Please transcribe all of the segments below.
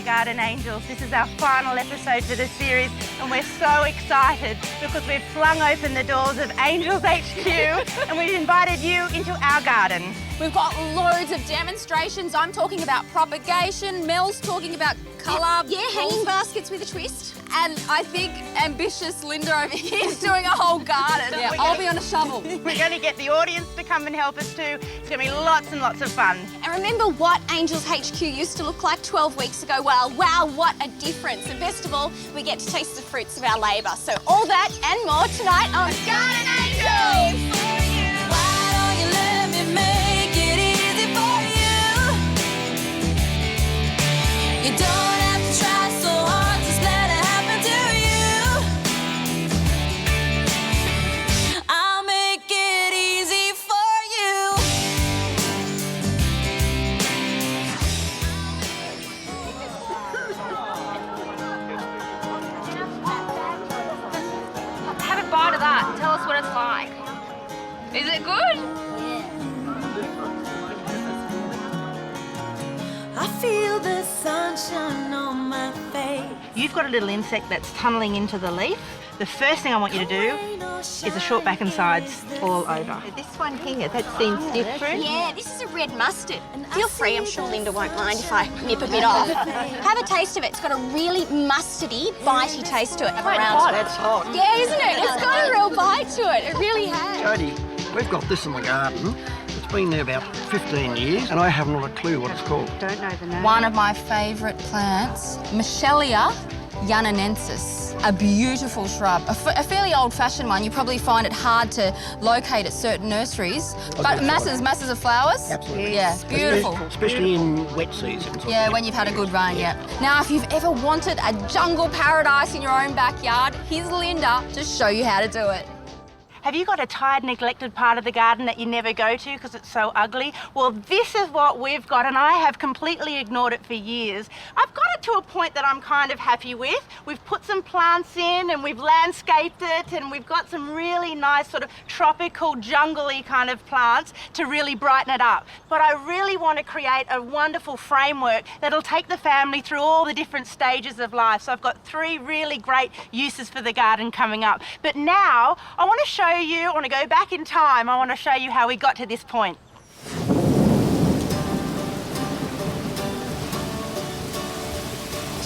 garden, Angels. This is our final episode for the series, and we're so excited because we've flung open the doors of Angels HQ and we've invited you into our garden. We've got loads of demonstrations. I'm talking about propagation, Mel's talking about colour. Yeah, hanging baskets with a twist. And I think ambitious Linda over here is doing a whole garden. Yeah, I'll be on a shovel. We're going to get the audience to come and help us too. It's going to be lots and lots of fun. And remember what Angels HQ used to look like 12 weeks ago? Well, wow, what a difference. And best of all, we get to taste the fruits of our labour. So all that and more tonight on Garden Angels! Tell us what it's like. Is it good? I feel the sunshine on my face. You've got a little insect that's tunnelling into the leaf. The first thing I want you to do is a short back and sides all over. This one here, that seems different. Yeah, this is a red mustard. Feel free, I'm sure Linda won't mind if I nip a bit off. Have a taste of it. It's got a really mustardy, bitey taste to it. Quite hot, it's hot. Yeah, isn't it? It's got a real bite to it. It really has. Jody, we've got this in the garden. It's been there about 15 years and I haven't got a clue what it's called. Don't know the name. One of my favourite plants, Michelia yananensis, a beautiful shrub, a fairly old-fashioned one. You probably find it hard to locate at certain nurseries, but masses of flowers. Absolutely. Yeah, beautiful. Especially in wet seasons. Yeah, when you've had a good rain, yeah. Now, if you've ever wanted a jungle paradise in your own backyard, here's Linda to show you how to do it. Have you got a tired, neglected part of the garden that you never go to because it's so ugly? Well, this is what we've got, and I have completely ignored it for years. I've got it to a point that I'm kind of happy with. We've put some plants in and we've landscaped it, and we've got some really nice sort of tropical, jungle-y kind of plants to really brighten it up. But I really want to create a wonderful framework that'll take the family through all the different stages of life. So I've got 3 really great uses for the garden coming up. But now, I want to show you, I want to go back in time, I want to show you how we got to this point.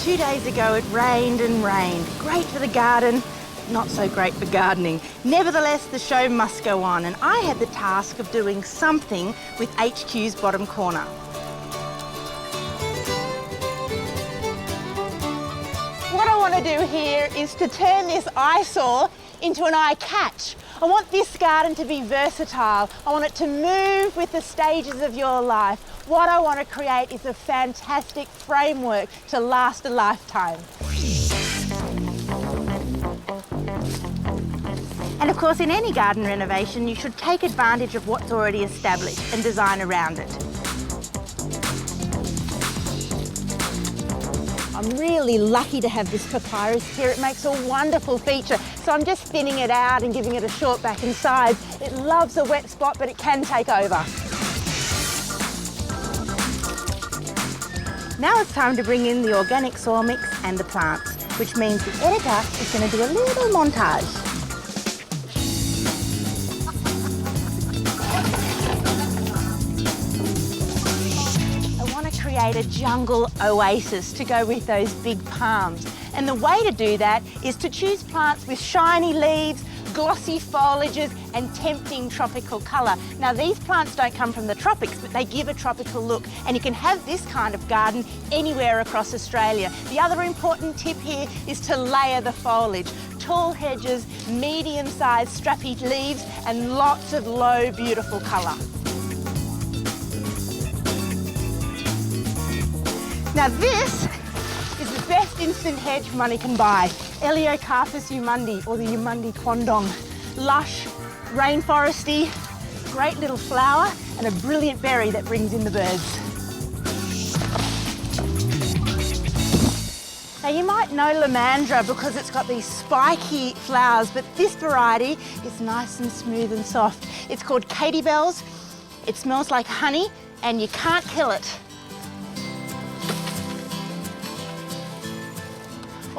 Two days ago it rained and rained. Great for the garden, not so great for gardening. Nevertheless, the show must go on, and I had the task of doing something with HQ's bottom corner. What I want to do here is to turn this eyesore into an eye catch. I want this garden to be versatile. I want it to move with the stages of your life. What I want to create is a fantastic framework to last a lifetime. And of course, in any garden renovation, you should take advantage of what's already established and design around it. I'm really lucky to have this papyrus here. It makes a wonderful feature. So I'm just thinning it out and giving it a short back and sides. It loves a wet spot, but it can take over. Now it's time to bring in the organic soil mix and the plants, which means the editor is going to do a little montage. Create a jungle oasis to go with those big palms. And the way to do that is to choose plants with shiny leaves, glossy foliages and tempting tropical colour. Now these plants don't come from the tropics, but they give a tropical look, and you can have this kind of garden anywhere across Australia. The other important tip here is to layer the foliage. Tall hedges, medium-sized strappy leaves and lots of low, beautiful colour. Now this is the best instant hedge money can buy. Eliocarpus umundi, or the umundi quandong. Lush, rainforesty, great little flower and a brilliant berry that brings in the birds. Now you might know Lamandra because it's got these spiky flowers, but this variety is nice and smooth and soft. It's called Katie Bells. It smells like honey and you can't kill it.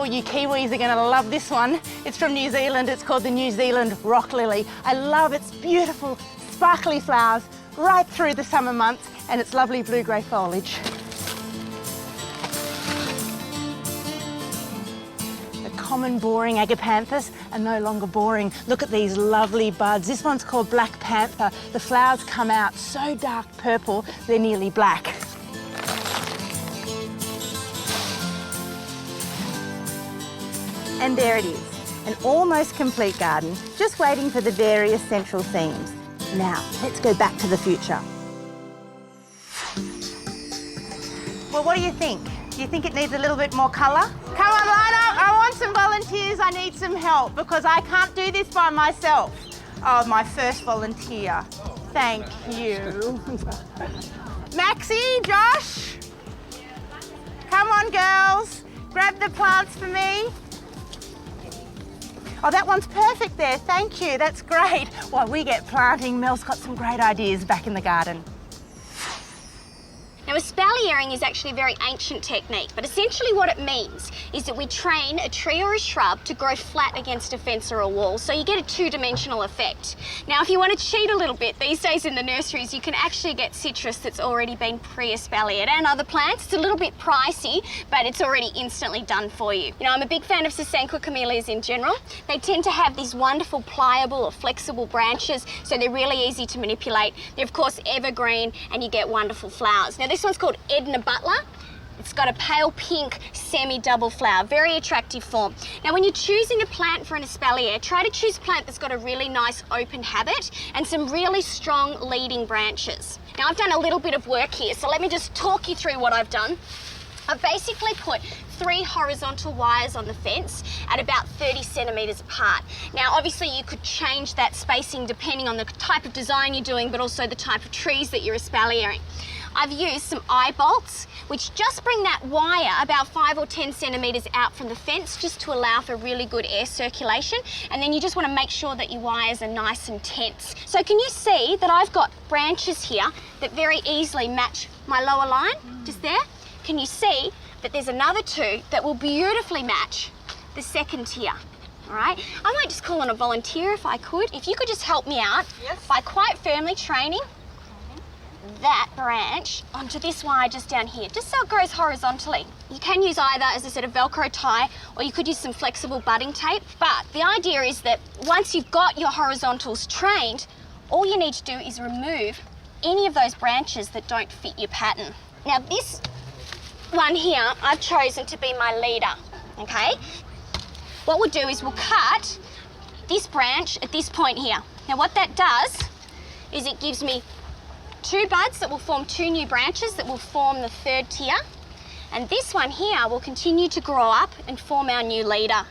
All you Kiwis are going to love this one. It's from New Zealand. It's called the New Zealand Rock Lily. I love its beautiful, sparkly flowers right through the summer months and its lovely blue-grey foliage. Common boring agapanthus are no longer boring. Look at these lovely buds. This one's called Black Panther. The flowers come out so dark purple, they're nearly black. And there it is, an almost complete garden, just waiting for the various central themes. Now, let's go back to the future. Well, what do you think? Do you think it needs a little bit more colour? Come on, line up. I want some volunteers. I need some help because I can't do this by myself. Oh, my first volunteer. Thank you. Maxie, Josh. Come on, girls. Grab the plants for me. Oh, that one's perfect there. Thank you. That's great. While we get planting, Mel's got some great ideas back in the garden. Now, espaliering is actually a very ancient technique, but essentially what it means is that we train a tree or a shrub to grow flat against a fence or a wall, so you get a two-dimensional effect. Now, if you want to cheat a little bit, these days in the nurseries, you can actually get citrus that's already been pre-espaliered and other plants. It's a little bit pricey, but it's already instantly done for you. You know, I'm a big fan of Sasanqua camellias in general. They tend to have these wonderful pliable or flexible branches, so they're really easy to manipulate. They're, of course, evergreen, and you get wonderful flowers. Now, this one's called Edna Butler. It's got a pale pink semi-double flower, very attractive form. Now, when you're choosing a plant for an espalier, try to choose a plant that's got a really nice open habit and some really strong leading branches. Now, I've done a little bit of work here, so let me just talk you through what I've done. I've basically put 3 horizontal wires on the fence at about 30 centimetres apart. Now, obviously you could change that spacing depending on the type of design you're doing, but also the type of trees that you're espaliering. I've used some eye bolts, which just bring that wire about 5 or 10 centimetres out from the fence, just to allow for really good air circulation. And then you just want to make sure that your wires are nice and tense. So can you see that I've got branches here that very easily match my lower line, just there? Can you see that there's another 2 that will beautifully match the second tier? All right, I might just call on a volunteer if I could. If you could just help me out by quite firmly training that branch onto this wire just down here, just so it grows horizontally. You can use either, as I said, a Velcro tie, or you could use some flexible budding tape. But the idea is that once you've got your horizontals trained, all you need to do is remove any of those branches that don't fit your pattern. Now, this one here, I've chosen to be my leader, okay? What we'll do is we'll cut this branch at this point here. Now, what that does is it gives me 2 buds that will form 2 new branches that will form the 3rd tier. And this one here will continue to grow up and form our new leader.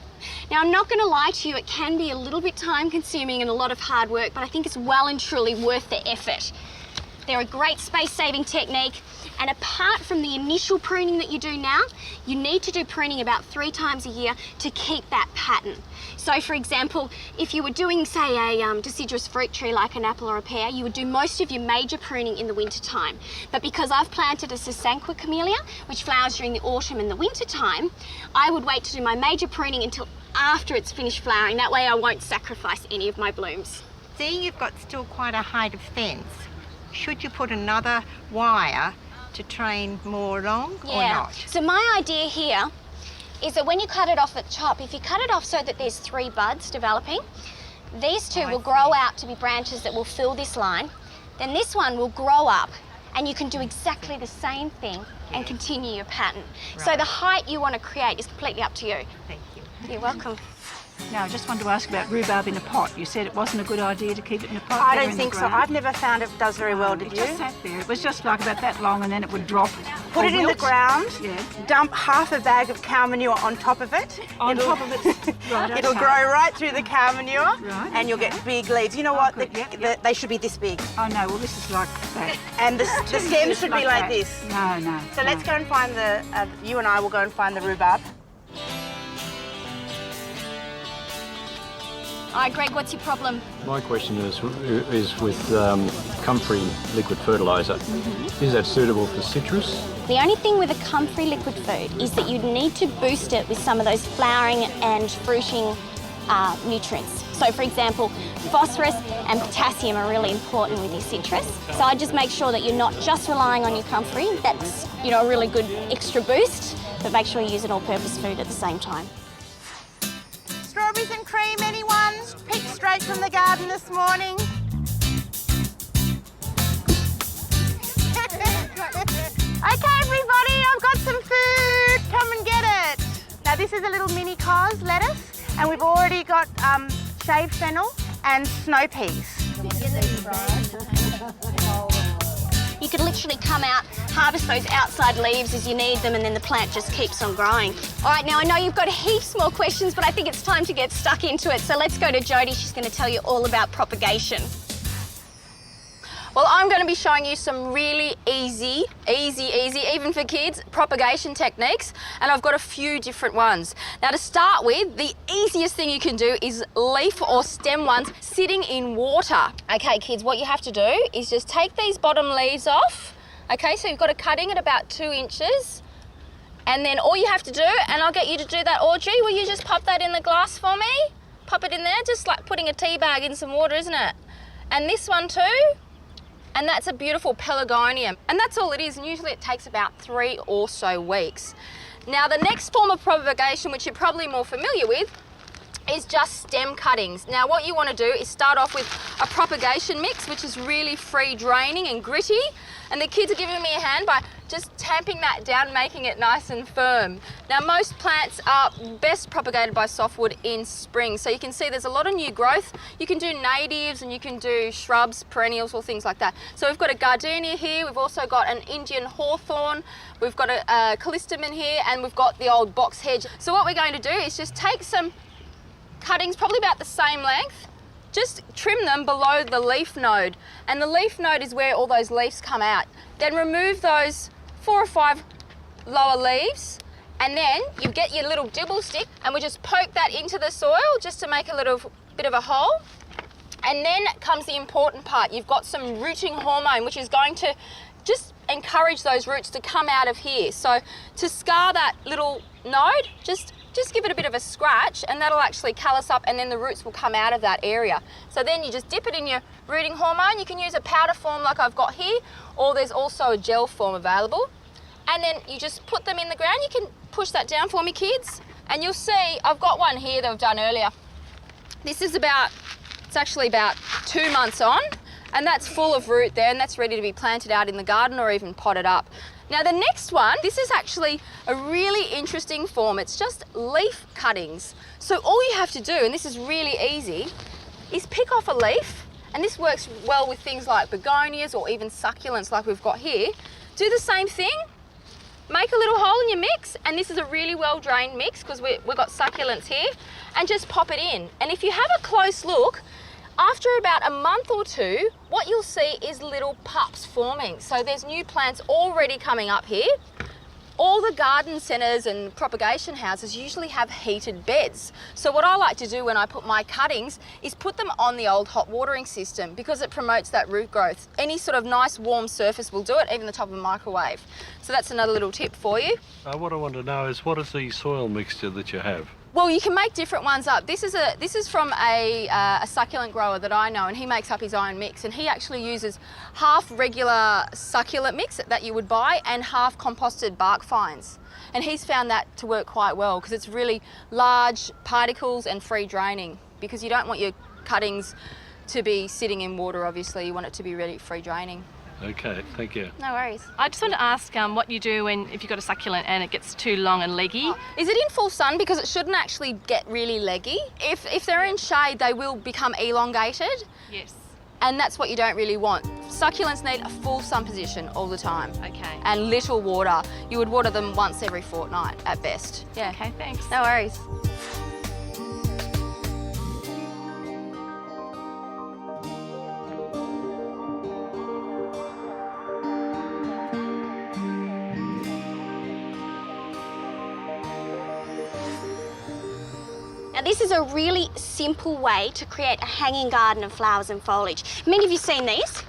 Now, I'm not going to lie to you, it can be a little bit time consuming and a lot of hard work, but I think it's well and truly worth the effort. They're a great space-saving technique, and apart from the initial pruning that you do now, you need to do pruning about 3 times a year to keep that pattern. So, for example, if you were doing, say, a deciduous fruit tree like an apple or a pear, you would do most of your major pruning in the winter time. But because I've planted a Sasanqua camellia, which flowers during the autumn and the winter time, I would wait to do my major pruning until after it's finished flowering. That way I won't sacrifice any of my blooms. Seeing you've got still quite a height of fence, should you put another wire to train more along or not? So my idea here is that when you cut it off at the top, if you cut it off so that there's 3 buds developing, these 2 will grow out to be branches that will fill this line. Then this one will grow up and you can do exactly the same thing and continue your pattern. Right. So the height you want to create is completely up to you. Thank you. You're welcome. Now, I just wanted to ask about rhubarb in a pot. You said it wasn't a good idea to keep it in a pot. I don't think so. I've never found it does very well, did you? It just sat there. It was just like about that long and then it would drop. Put it in the ground, yeah. Dump half a bag of cow manure on top of it. On top of it. Right, it'll okay. grow right through the cow manure, Right, and you'll get big leaves. You know what? good, yep. They should be this big. Oh no, well this is like that. And the stems should be like that. this. No, no. So let's go and find the, you and I will go and find the rhubarb. All right, Greg, what's your problem? My question is with comfrey liquid fertiliser. Is that suitable for citrus? The only thing with a comfrey liquid food is that you need to boost it with some of those flowering and fruiting nutrients. So, for example, phosphorus and potassium are really important with your citrus. So I just make sure that you're not just relying on your comfrey. That's, you know, a really good extra boost, but make sure you use an all-purpose food at the same time. Strawberries and cream, anyone? Picked straight from the garden this morning. Okay, everybody, I've got some food. Come and get it. Now, this is a little mini cos lettuce, and we've already got shaved fennel and snow peas. You could literally come out, harvest those outside leaves as you need them, and then the plant just keeps on growing. All right, now I know you've got heaps more questions, but I think it's time to get stuck into it. So let's go to Jody. She's going to tell you all about propagation. Well, I'm going to be showing you some really easy, even for kids, propagation techniques, and I've got a few different ones. Now, to start with, the easiest thing you can do is leaf or stem ones sitting in water. Okay, kids, what you have to do is just take these bottom leaves off. Okay, so you've got a cutting at about 2 inches, and then all you have to do, and I'll get you to do that, Audrey, will you just pop that in the glass for me? Pop it in there, just like putting a tea bag in some water, isn't it? And this one too. And that's a beautiful pelargonium. And that's all it is, and usually it takes about 3 or so weeks. Now, the next form of propagation, which you're probably more familiar with, is just stem cuttings. Now, what you want to do is start off with a propagation mix, which is really free draining and gritty. And the kids are giving me a hand by just tamping that down, making it nice and firm. Now, most plants are best propagated by softwood in spring. So you can see there's a lot of new growth. You can do natives and you can do shrubs, perennials, or things like that. So we've got a gardenia here. We've also got an Indian hawthorn. We've got a callistemon here, and we've got the old box hedge. So what we're going to do is just take some cuttings, probably about the same length, just trim them below the leaf node. And the leaf node is where all those leaves come out. Then remove those 4 or 5 lower leaves, and then you get your little dibble stick and we just poke that into the soil just to make a little bit of a hole. And then comes the important part. You've got some rooting hormone, which is going to just encourage those roots to come out of here. So to scar that little node, just give it a bit of a scratch, and that'll actually callus up, and then the roots will come out of that area. So then you just dip it in your rooting hormone. You can use a powder form like I've got here, or there's also a gel form available. And then you just put them in the ground. You can push that down for me, kids. And you'll see, I've got one here that I've done earlier. This is it's actually about 2 months on, and that's full of root there, and that's ready to be planted out in the garden or even potted up. Now, the next one, this is actually a really interesting form. It's just leaf cuttings. So all you have to do, and this is really easy, is pick off a leaf, and this works well with things like begonias or even succulents like we've got here. Do the same thing, make a little hole in your mix, and this is a really well-drained mix because we've got succulents here, and just pop it in. And if you have a close look, after about a month or 2, what you'll see is little pups forming. So there's new plants already coming up here. All the garden centres and propagation houses usually have heated beds. So what I like to do when I put my cuttings is put them on the old hot watering system because it promotes that root growth. Any sort of nice warm surface will do it, even the top of a microwave. So that's another little tip for you. What I want to know is, what is the soil mixture that you have? Well, you can make different ones up. This is from a succulent grower that I know, and he makes up his own mix, and he actually uses half regular succulent mix that you would buy and half composted bark fines. And he's found that to work quite well because it's really large particles and free draining, because you don't want your cuttings to be sitting in water, obviously. You want it to be really free draining. Okay, thank you. No worries. I just want to ask what you do if you've got a succulent and it gets too long and leggy. Is it in full sun? Because it shouldn't actually get really leggy. If they're in shade, they will become elongated. Yes. And that's what you don't really want. Succulents need a full sun position all the time. Okay. And little water. You would water them once every fortnight at best. Yeah. Okay, thanks. No worries. Now this is a really simple way to create a hanging garden of flowers and foliage. Many of you seen these?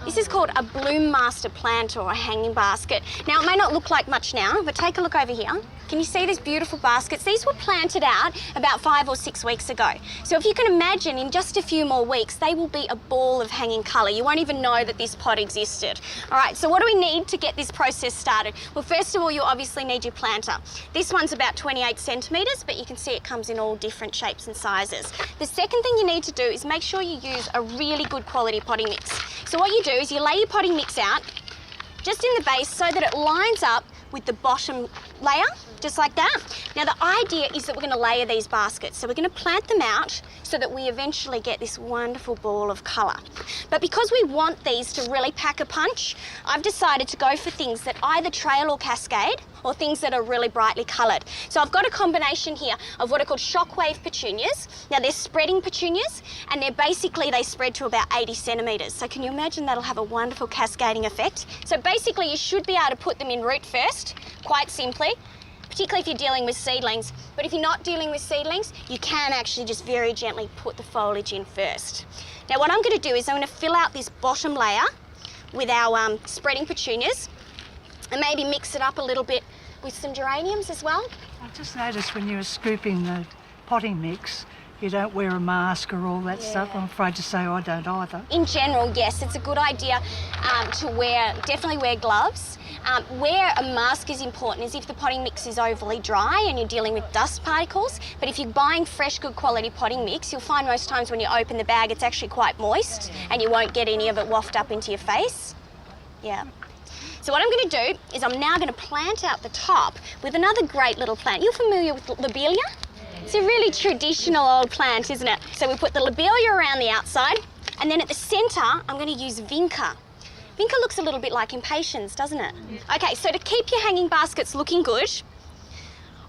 This is called a bloom master plant or a hanging basket. Now it may not look like much now, but take a look over here. Can you see these beautiful baskets? These were planted out about 5 or 6 weeks ago. So if you can imagine, in just a few more weeks, they will be a ball of hanging colour. You won't even know that this pot existed. All right, so what do we need to get this process started? Well, first of all, you obviously need your planter. This one's about 28 centimetres, but you can see it comes in all different shapes and sizes. The second thing you need to do is make sure you use a really good quality potting mix. So what you do is you lay your potting mix out just in the base so that it lines up with the bottom layer, just like that. Now the idea is that we're going to layer these baskets. So we're going to plant them out so that we eventually get this wonderful ball of colour. But because we want these to really pack a punch, I've decided to go for things that either trail or cascade, or things that are really brightly coloured. So I've got a combination here of what are called shockwave petunias. Now they're spreading petunias, and they spread to about 80 centimetres. So can you imagine that'll have a wonderful cascading effect? So basically you should be able to put them in root first, quite simply, particularly if you're dealing with seedlings. But if you're not dealing with seedlings, you can actually just very gently put the foliage in first. Now what I'm going to do is I'm going to fill out this bottom layer with our spreading petunias, and maybe mix it up a little bit with some geraniums as well. I just noticed when you were scooping the potting mix, you don't wear a mask or all that stuff. I'm afraid to say I don't either. In general, yes, it's a good idea to definitely wear gloves. Where a mask is important is if the potting mix is overly dry and you're dealing with dust particles. But if you're buying fresh, good quality potting mix, you'll find most times when you open the bag, it's actually quite moist and you won't get any of it waft up into your face. Yeah. So what I'm going to do is I'm now going to plant out the top with another great little plant. You're familiar with lobelia? It's a really traditional old plant, isn't it? So we put the lobelia around the outside, and then at the centre, I'm going to use vinca. Vinca looks a little bit like impatiens, doesn't it? Okay, so to keep your hanging baskets looking good,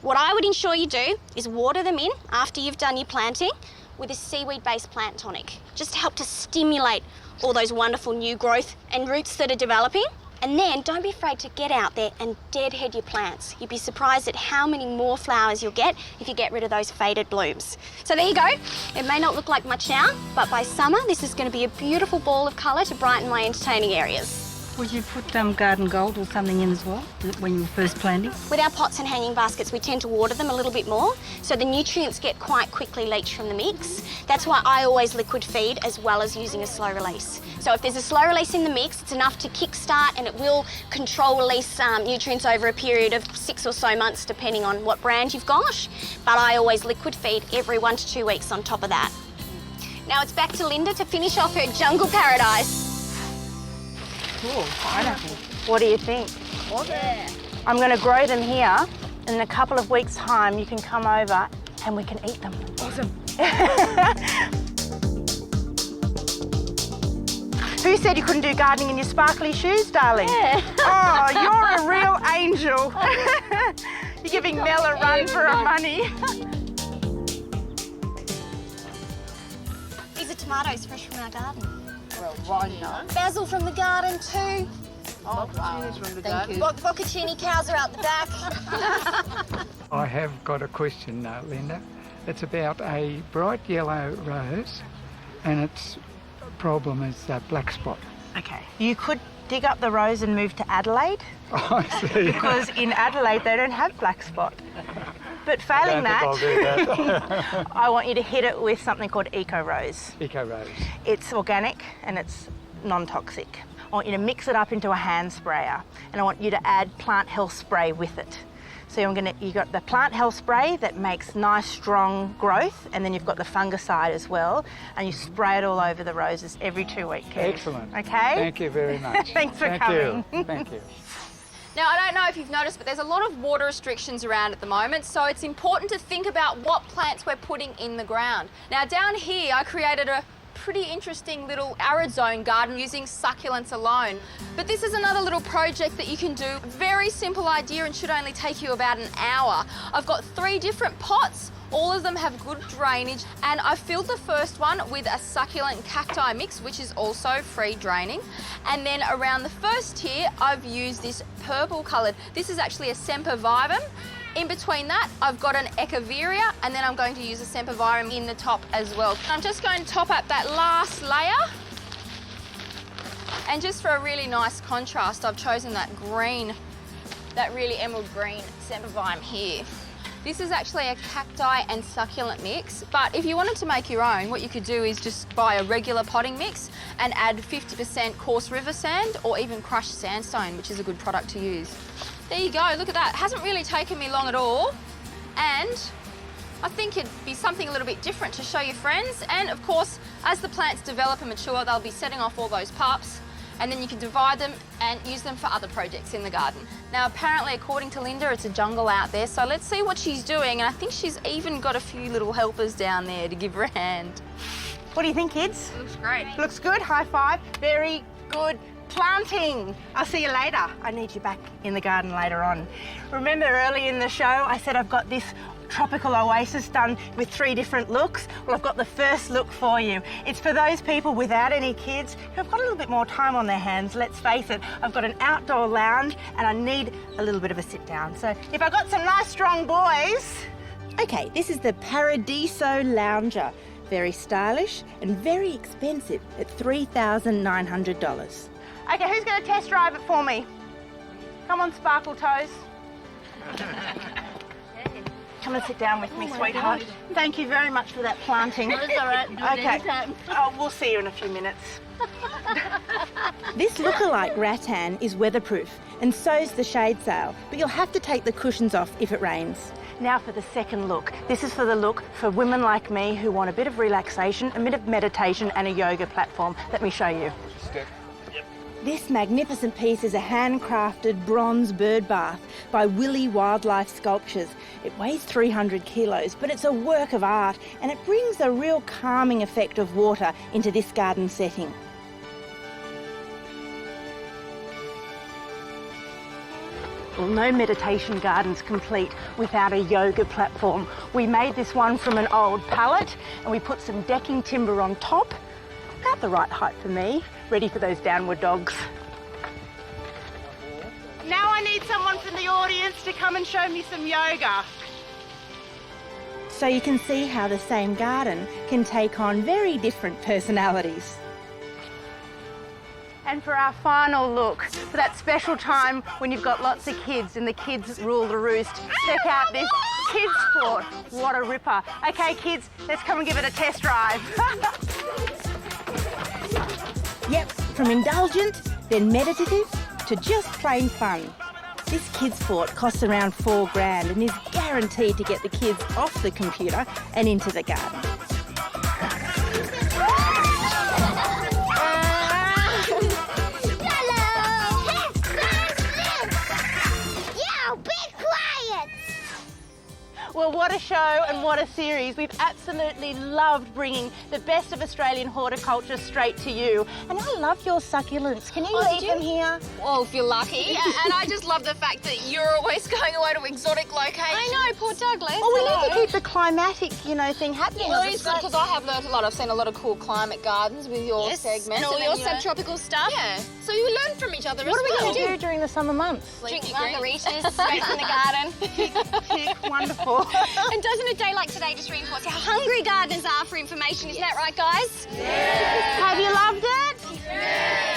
what I would ensure you do is water them in after you've done your planting with a seaweed-based plant tonic, just to help to stimulate all those wonderful new growth and roots that are developing. And then don't be afraid to get out there and deadhead your plants. You'd be surprised at how many more flowers you'll get if you get rid of those faded blooms. So there you go. It may not look like much now, but by summer, this is going to be a beautiful ball of colour to brighten my entertaining areas. Would you put garden gold or something in as well when you were first planting? With our pots and hanging baskets, we tend to water them a little bit more, so the nutrients get quite quickly leached from the mix. That's why I always liquid feed as well as using a slow release. So if there's a slow release in the mix, it's enough to kickstart, and it will control release nutrients over a period of 6 or so months, depending on what brand you've got. But I always liquid feed every 1 to 2 weeks on top of that. Now it's back to Linda to finish off her jungle paradise. Cool, pineapple. What do you think? Yeah. I'm going to grow them here. In a couple of weeks' time, you can come over and we can eat them. Awesome. Who said you couldn't do gardening in your sparkly shoes, darling? Yeah. Oh, you're a real angel. You're giving Mel a run for her money. These are tomatoes fresh from our garden. Well, why not? Basil from the garden too. Oh, wow. Thank you. Bocconcini cows are out the back. I have got a question, Linda. It's about a bright yellow rose, and its problem is black spot. Okay. You could dig up the rose and move to Adelaide. Oh, I see. Because in Adelaide they don't have black spot. But failing that, I'll do that. I want you to hit it with something called Eco Rose. Eco Rose. It's organic and it's non-toxic. I want you to mix it up into a hand sprayer, and I want you to add plant health spray with it. So you've got the plant health spray that makes nice strong growth, and then you've got the fungicide as well, and you spray it all over the roses every 2 weeks. Excellent. Okay? Thank you very much. Thanks for coming. Thank you. Now, I don't know if you've noticed, but there's a lot of water restrictions around at the moment, so it's important to think about what plants we're putting in the ground. Now, down here, I created a pretty interesting little arid zone garden using succulents alone. But this is another little project that you can do. Very simple idea and should only take you about an hour. I've got 3 different pots. All of them have good drainage, and I filled the first one with a succulent cacti mix, which is also free draining. And then around the first tier, I've used this purple coloured. This is actually a sempervivum. In between that, I've got an Echeveria, and then I'm going to use a Sempervirem in the top as well. I'm just going to top up that last layer. And just for a really nice contrast, I've chosen that green, that really emerald green Sempervirem here. This is actually a cacti and succulent mix, but if you wanted to make your own, what you could do is just buy a regular potting mix and add 50% coarse river sand or even crushed sandstone, which is a good product to use. There you go, look at that. It hasn't really taken me long at all, and I think it'd be something a little bit different to show your friends. And of course, as the plants develop and mature, they'll be setting off all those pups, and then you can divide them and use them for other projects in the garden. Now, apparently, according to Linda, it's a jungle out there, so let's see what she's doing. And I think she's even got a few little helpers down there to give her a hand. What do you think, kids? Looks great. Looks good, high five. Very good planting. I'll see you later. I need you back in the garden later on. Remember early in the show, I said I've got this tropical oasis done with 3 different looks. Well, I've got the first look for you. It's for those people without any kids who've got a little bit more time on their hands. Let's face it, I've got an outdoor lounge and I need a little bit of a sit down. So if I got some nice strong boys. Okay, this is the Paradiso Lounger. Very stylish and very expensive at $3,900. Okay, who's going to test drive it for me? Come on, Sparkle Toes. Come and sit down with me, sweetheart. Thank you very much for that planting. That's all right. Do it Okay. anytime. Oh, we'll see you in a few minutes. This lookalike rattan is weatherproof, and so's the shade sail, but you'll have to take the cushions off if it rains. Now for the second look. This is for the look for women like me who want a bit of relaxation, a bit of meditation and a yoga platform. Let me show you. This magnificent piece is a handcrafted bronze bird bath by Willy Wildlife Sculptures. It weighs 300 kilos, but it's a work of art, and it brings a real calming effect of water into this garden setting. Well, no meditation garden's complete without a yoga platform. We made this one from an old pallet and we put some decking timber on top. About the right height for me, ready for those downward dogs. Now I need someone from the audience to come and show me some yoga. So you can see how the same garden can take on very different personalities. And for our final look, for that special time when you've got lots of kids and the kids rule the roost, check out this kids fort. What a ripper. Okay, kids, let's come and give it a test drive. Yep, from indulgent, then meditative, to just plain fun. This kids fort costs around $4 grand and is guaranteed to get the kids off the computer and into the garden. Well, what a show and what a series. We've absolutely loved bringing the best of Australian horticulture straight to you. And I love your succulents. Can you leave them here? Well, if you're lucky. And I just love the fact that you're always going away to exotic locations. I know, poor Douglas. Well, we need to keep the climatic, thing happening. Well, it's good because I have learnt a lot. I've seen a lot of cool climate gardens with your segments. And all your subtropical stuff. Yeah. So you learn from each other as well. What are we going to do during the summer months? Drink margaritas straight from the garden. Tick, wonderful. And doesn't a day like today just reinforce how hungry gardeners are for information? Isn't that right, guys? Have you loved it?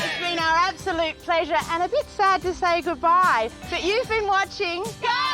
It's been our absolute pleasure and a bit sad to say goodbye. But you've been watching Garden